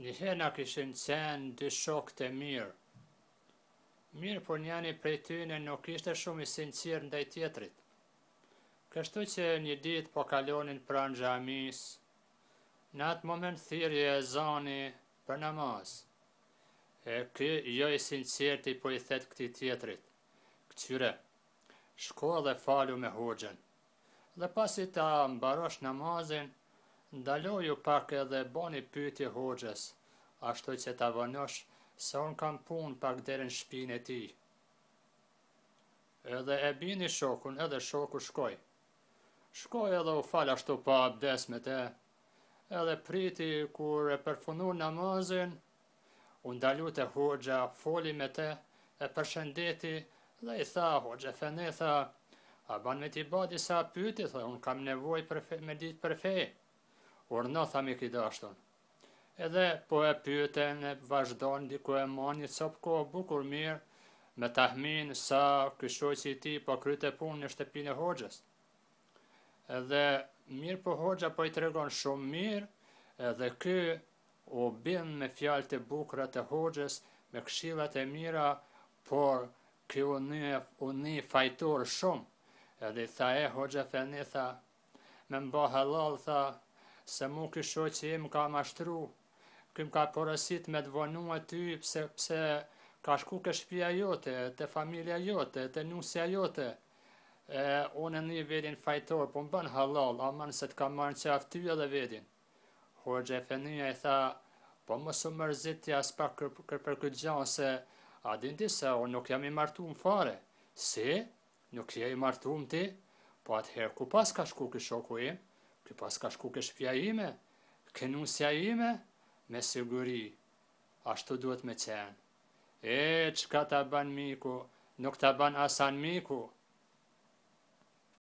Njëherë na kishin qenë dy shokë të mirë. Mirë, por njani prej tyne nuk ishte shumë i sinqert ndaj tjetrit. Kështu që një ditë po kalonin pranë xhamis. Në atë moment thirrje ezani për namaz. E ky jo i sinqerti po i thet këtij tjetrit: "Ktyre, shko dhe falu me hoxhën." Dhe pasi ta mbarosh namazin, ndaloju pak edhe bani pyetje hoxhës, ashtu që ta vënosh se unë kam punë pak deri në shtëpinë e tij. Edhe e bini shokun, edhe shoku shkoi. Shkoi edhe u fal ashtu pa abdes me te, edhe priti kur e përfunu namazin, u ndalu te hoxha, foli me te, e përshëndeti dhe i tha: "Hoxha Efendi, tha, a ban me t'i ba disa pyetje, tha, unë kam nevojë me ditë për fe." Urna, tha, mi ki dashton. Edhe po e pyeten, e vazhdon, diku e man një cop kohë bukur mirë, me tahmin sa ky shoqi i tij po kryte punë në shtëpinë e hoxhës. Edhe mirë po hoxha po i tregon shumë mirë, edhe ky u bin me fjalët e bukura të hoxhës, me këshillat e mira, por ky u ni fajtor shumë. Edhe i tha: "Hoxha Efendi, tha, me mba halal, tha, se mu ky shoqi im ka mashtru, ky më ka porosit me të vonu aty, pse ka shku ke shtëpia jote, te familja jote, te nusja jote. Unë një vedin fajtor, po më bën halal, aman se të ka marrë qaf ty edhe vedin." Hoxha Efendia i tha: "Po mos u mërzit as pak për këtë gjë, se a din ti se unë nuk jam i martuar fare." "Si? Nuk je i martuar ti? Po atëherë ku pas ka shku ky shoku im? Ky pas ka shku ke shtëpia ime, ke nusja ime, me siguri. Ashtu duhet me qenë. Çka ta ban miku, nuk ta ban asan miku,